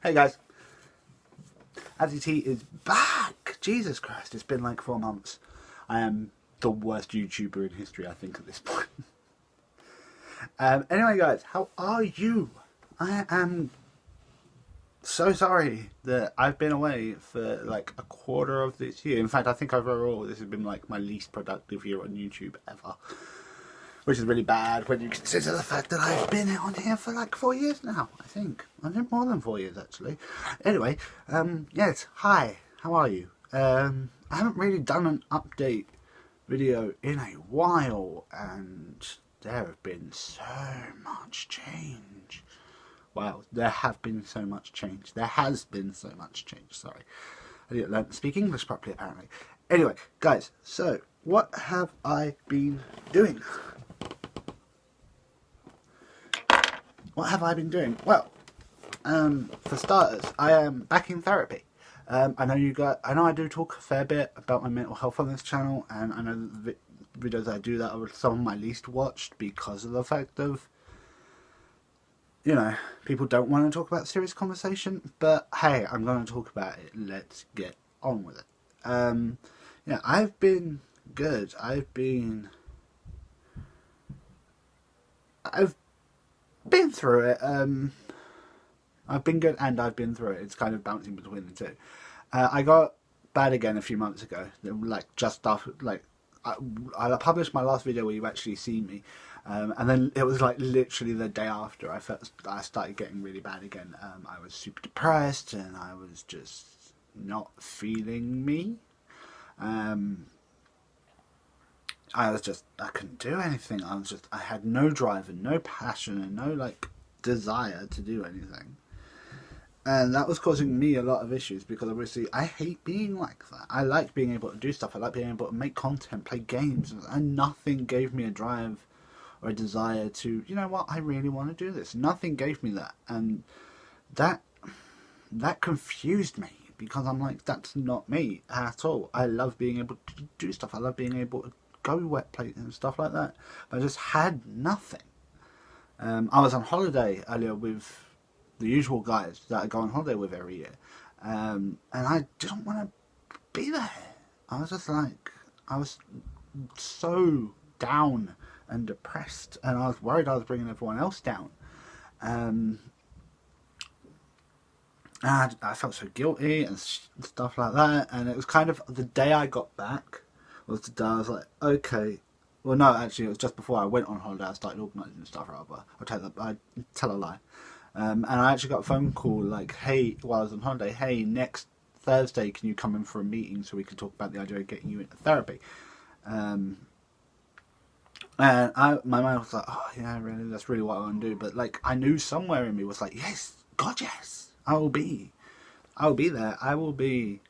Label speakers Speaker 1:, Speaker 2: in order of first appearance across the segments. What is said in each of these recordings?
Speaker 1: Hey guys, AdzyT is back! Jesus Christ, it's been like 4 months. I am the worst YouTuber in history, I think, at this point. Anyway guys, how are you? I am so sorry that I've been away for like a quarter of this year. In fact, I think overall this has been like my least productive year on YouTube ever. Which is really bad when you consider the fact that I've been on here for like 4 years now, I think. I think more than 4 years, actually. Anyway, yes, hi, how are you? I haven't really done an update video in a while, and there have been so much change. Wow, there have been so much change. There has been so much change, sorry. I didn't learn to speak English properly, apparently. Anyway, guys, so, what have I been doing? What have I been doing? Well, for starters, I am back in therapy. I know I do talk a fair bit about my mental health on this channel, and I know the videos I do that are some of my least watched because of the fact of, you know, people don't want to talk about serious conversation, but hey, I'm going to talk about it. Let's get on with it. Yeah, I've been good. I've been through it. I've been good and I've been through it. It's kind of bouncing between the two. I got bad again a few months ago. Like just after, like I published my last video where you actually see me, and then it was like literally the day after I started getting really bad again. I was super depressed and I was just not feeling me. I couldn't do anything. I had no drive and no passion and no like desire to do anything. And that was causing me a lot of issues because obviously I hate being like that. I like being able to do stuff. I like being able to make content, play games, and nothing gave me a drive or a desire to, you know what, I really want to do this. Nothing gave me that. And that confused me because I'm like, that's not me at all. I love being able to do stuff. I love being able to go wet plate and stuff like that. But I just had nothing. I was on holiday earlier with the usual guys that I go on holiday with every year, and I didn't want to be there. I was just like, I was so down and depressed, and I was worried I was bringing everyone else down. And I felt so guilty and stuff like that, and it was kind of the day I got back was the day I was like, okay. Well, no, actually, it was just before I went on holiday. I started organising stuff, rather. I tell a lie. And I actually got a phone call like, hey, while I was on holiday, hey, next Thursday, can you come in for a meeting so we can talk about the idea of getting you into therapy? And my mind was like, oh, yeah, really, that's really what I want to do. But, like, I knew somewhere in me was like, yes, God, yes, I will be there. I will be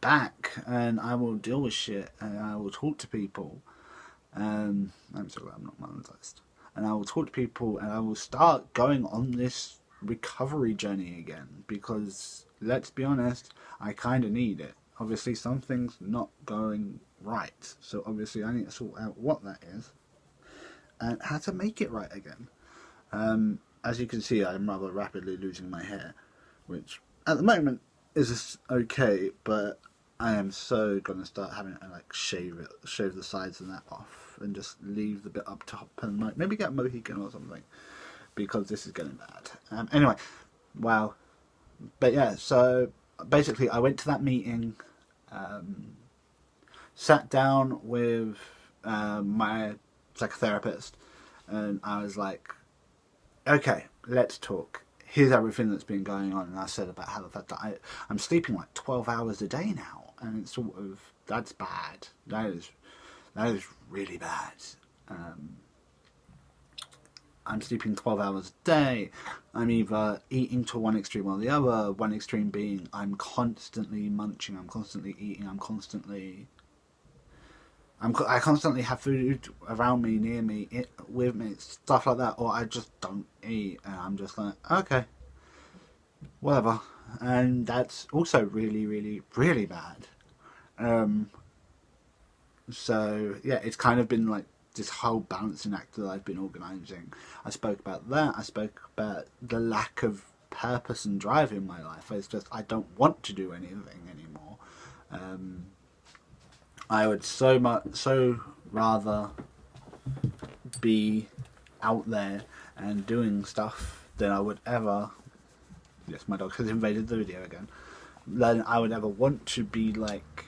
Speaker 1: back, and I will deal with shit, and I will talk to people. I'm sorry, I'm not monetized. And I will talk to people, and I will start going on this recovery journey again. Because, let's be honest, I kind of need it. Obviously, something's not going right. So, obviously, I need to sort out what that is. And how to make it right again. As you can see, I'm rather rapidly losing my hair. Which, at the moment, is okay. But I am so going to start having to, like, shave the sides and that off. And just leave the bit up top and like maybe get a Mohican or something, because this is getting bad. Anyway, wow. But yeah, so basically I went to that meeting, sat down with my psychotherapist, and I was like, okay, let's talk. Here's everything that's been going on. And I said about how the fact that I'm sleeping like 12 hours a day now, and it's sort of, that's bad. That is really bad. I'm sleeping 12 hours a day. I'm either eating to one extreme or the other. One extreme being I'm constantly munching, I'm constantly eating, I constantly have food around me, near me, with me, stuff like that, or I just don't eat, and I'm just like, okay, whatever. And that's also really, really, really bad. So, yeah, it's kind of been like this whole balancing act that I've been organising. I spoke about that. I spoke about the lack of purpose and drive in my life. It's just I don't want to do anything anymore. I would so rather be out there and doing stuff than I would ever. Yes, my dog has invaded the video again. Than I would ever want to be like.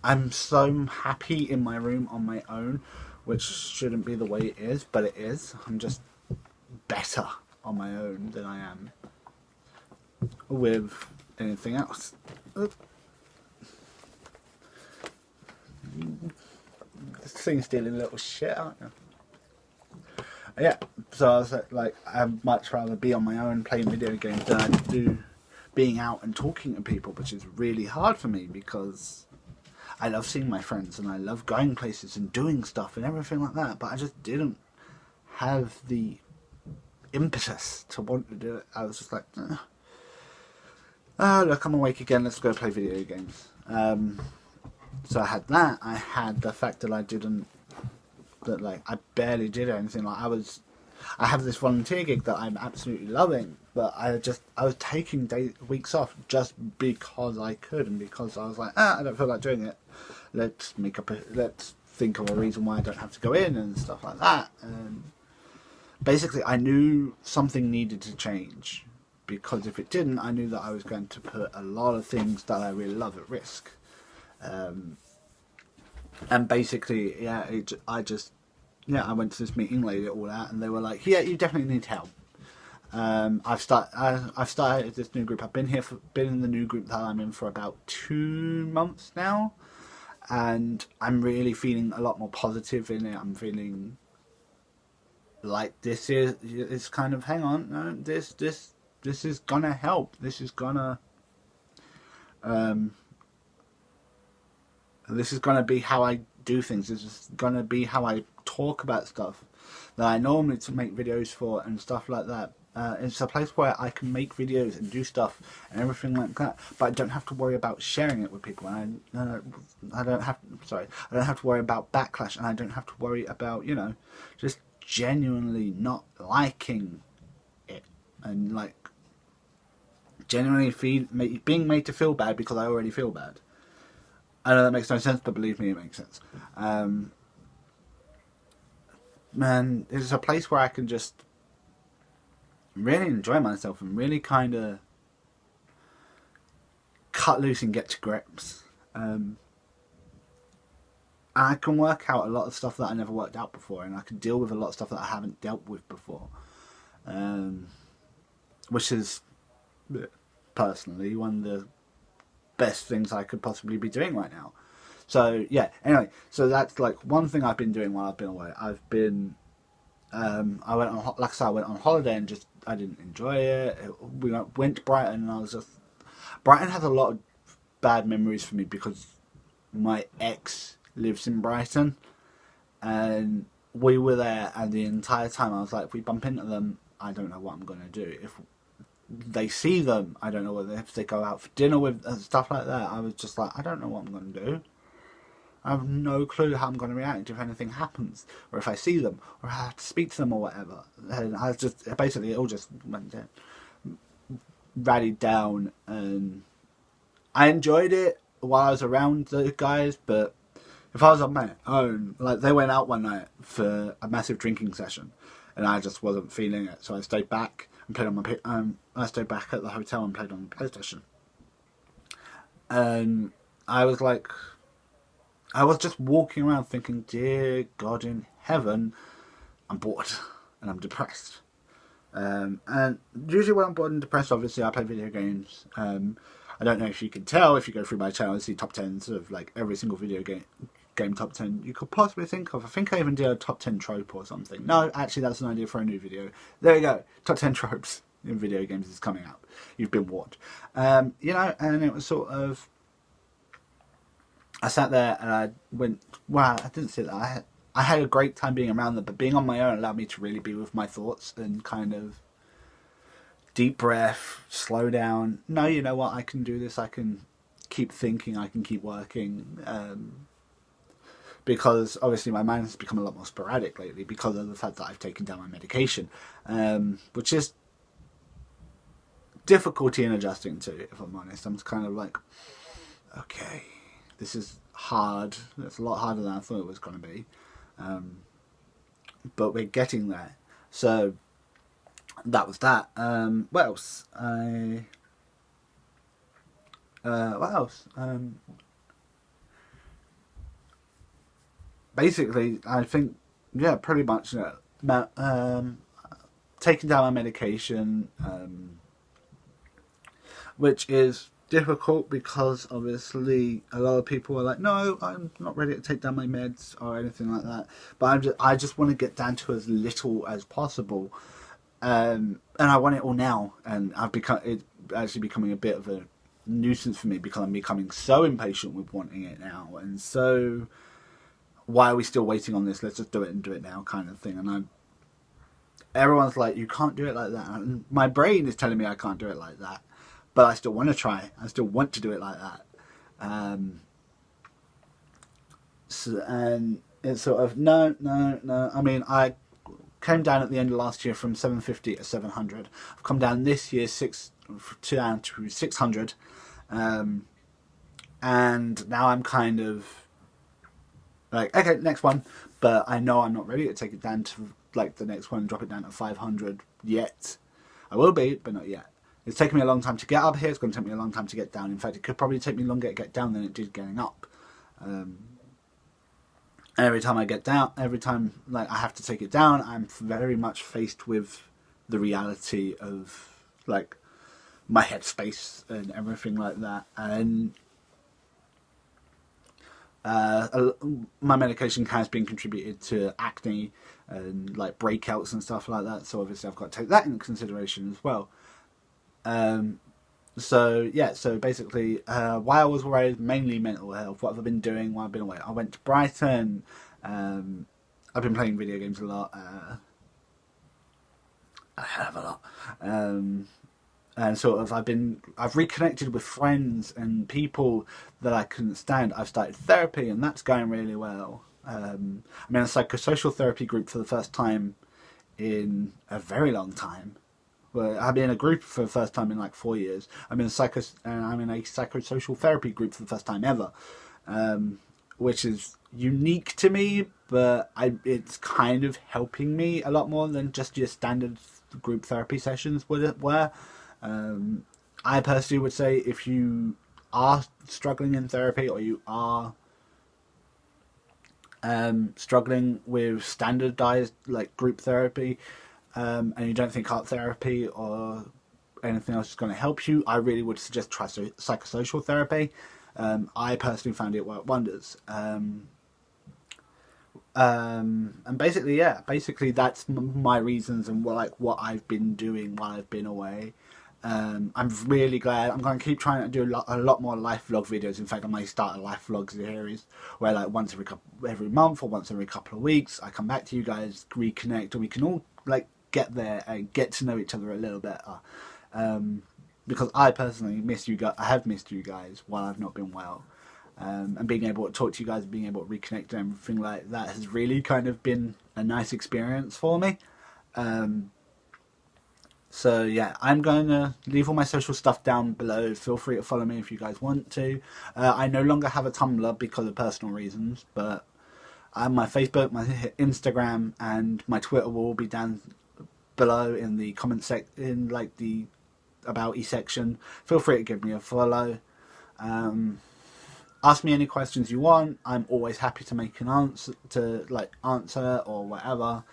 Speaker 1: I'm so happy in my room on my own, which shouldn't be the way it is, but it is. I'm just better on my own than I am with anything else. This thing's stealing little shit, aren't you? Yeah, so I was like, I'd much rather be on my own playing video games than I do being out and talking to people, which is really hard for me because I love seeing my friends and I love going places and doing stuff and everything like that, but I just didn't have the impetus to want to do it. I was just like, look, I'm awake again, let's go play video games. So I had that. I had the fact that I barely did anything. Like I have this volunteer gig that I'm absolutely loving, but I was taking weeks off just because I could and because I was like, I don't feel like doing it. Let's think of a reason why I don't have to go in and stuff like that. And basically, I knew something needed to change because if it didn't, I knew that I was going to put a lot of things that I really love at risk. And basically, I went to this meeting, laid it all out, and they were like, "Yeah, you definitely need help." I've started this new group. I've been in the new group that I'm in for about 2 months now, and I'm really feeling a lot more positive in it. I'm feeling like it's kind of, hang on, no, this is gonna help. This is gonna be how I do things. This is gonna be how I talk about stuff that I normally to make videos for and stuff like that. It's a place where I can make videos and do stuff and everything like that, but I don't have to worry about sharing it with people. And I don't have to worry about backlash, and I don't have to worry about just genuinely not liking it and like genuinely being made to feel bad because I already feel bad. I know that makes no sense, but believe me, it makes sense. Man, it's a place where I can just really enjoy myself and really kind of cut loose and get to grips. And I can work out a lot of stuff that I never worked out before, and I can deal with a lot of stuff that I haven't dealt with before. Which is, personally, one of the best things I could possibly be doing right now. So yeah, anyway, so that's like one thing I've been doing while I've been away. I've been I went on holiday and just I didn't enjoy it. We went to Brighton and Brighton has a lot of bad memories for me because my ex lives in Brighton and we were there, and the entire time I was like, if we bump into them, I don't know what I'm going to do. If they see them, I don't know whether if they go out for dinner with and stuff like that. I was just like, I don't know what I'm going to do. I have no clue how I'm going to react if anything happens, or if I see them, or I have to speak to them, or whatever. And I just basically it all just went down, rallied down, and I enjoyed it while I was around the guys. But if I was on my own, like they went out one night for a massive drinking session, and I just wasn't feeling it, so I stayed back and played on my. I stayed back at the hotel and played on the PlayStation, and I was like. I was just walking around thinking, dear God in heaven, I'm bored and I'm depressed. And usually when I'm bored and depressed, obviously I play video games. I don't know if you can tell, if you go through my channel and see top 10s of like every single video game top 10 you could possibly think of. I think I even did a top 10 trope or something. No, actually that's an idea for a new video. There you go, top 10 tropes in video games is coming up. You've been warned. And it was sort of... I sat there and I went, wow, I didn't sit there. I had a great time being around them, but being on my own allowed me to really be with my thoughts and kind of deep breath, slow down. No, you know what, I can do this. I can keep thinking. I can keep working. Because obviously my mind has become a lot more sporadic lately because of the fact that I've taken down my medication, which is difficulty in adjusting to, if I'm honest. I'm just kind of like, okay, this is hard. It's a lot harder than I thought it was going to be. But we're getting there. So that was that. What else? What else? Basically, I think, yeah, pretty much taking down my medication, which is difficult because obviously a lot of people are like, no, I'm not ready to take down my meds or anything like that. But I just want to get down to as little as possible, and I want it all now. And it's actually becoming a bit of a nuisance for me because I'm becoming so impatient with wanting it now, and so why are we still waiting on this? Let's just do it and do it now, kind of thing. And everyone's like, you can't do it like that. And my brain is telling me I can't do it like that, but I still want to try. I still want to do it like that. And it's sort of no. I mean, I came down at the end of last year from 750 to 700. I've come down this year down to 600, and now I'm kind of like, okay, next one. But I know I'm not ready to take it down to like the next one and drop it down to 500 yet. I will be, but not yet. It's taken me a long time to get up here. It's going to take me a long time to get down. In fact, it could probably take me longer to get down than it did getting up. Every time I get down, every time like I have to take it down, I'm very much faced with the reality of like my headspace and everything like that. And my medication has been contributed to acne and like breakouts and stuff like that. So obviously I've got to take that into consideration as well. So basically, while I was away, mainly mental health. What have I been doing while I've been away? I went to Brighton. I've been playing video games a lot. A hell of a lot. And sort of I've reconnected with friends and people that I couldn't stand. I've started therapy, and that's going really well. I'm in a psychosocial therapy group for the first time in a very long time. Well, I've been in a group for the first time in like 4 years. I'm in a psychosocial therapy group for the first time ever, which is unique to me, but it's kind of helping me a lot more than just your standard group therapy sessions were. I personally would say if you are struggling in therapy, or you are struggling with standardized like group therapy, and you don't think art therapy or anything else is going to help you, I really would suggest try psychosocial therapy. I personally found it work wonders. And basically that's my reasons and what I've been doing while I've been away. I'm really glad. I'm going to keep trying to do a lot more life vlog videos. In fact, I might start a life vlog series where like once every month or once every couple of weeks, I come back to you guys, reconnect, and we can all like get there and get to know each other a little better. Because I personally miss you guys. I have missed you guys while I've not been well. And being able to talk to you guys, being able to reconnect and everything like that has really kind of been a nice experience for me. So yeah, I'm going to leave all my social stuff down below. Feel free to follow me if you guys want to. I no longer have a Tumblr because of personal reasons, but my Facebook, my Instagram, and my Twitter will all be down below in the comment in like the About-y section. Feel free to give me a follow. Ask me any questions you want. I'm always happy to make an answer or whatever.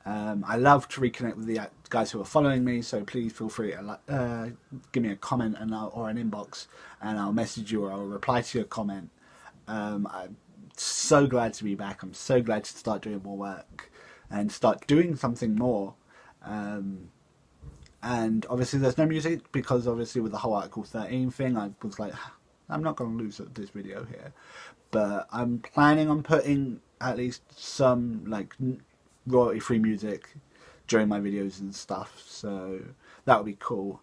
Speaker 1: I love to reconnect with the guys who are following me, so please feel free to give me a comment or an inbox, and I'll message you or I'll reply to your comment. I'm so glad to be back. I'm so glad to start doing more work and start doing something more. And obviously there's no music because obviously with the whole Article 13 thing, I was like, I'm not going to lose this video here. But I'm planning on putting at least some like royalty-free music during my videos and stuff, so that would be cool.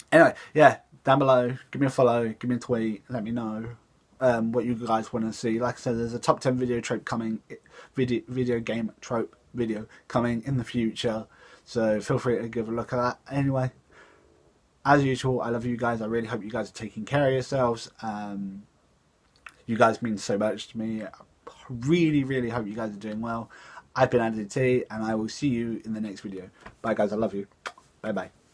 Speaker 1: Anyway, yeah, down below, give me a follow, give me a tweet, let me know what you guys want to see. Like I said, there's a top 10 video game trope video coming in the future, so feel free to give a look at that. Anyway, as usual, I love you guys. I really hope you guys are taking care of yourselves. You guys mean so much to me. I really, really hope you guys are doing well. I've been AdzyT, and I will see you in the next video. Bye, guys. I love you. Bye-bye.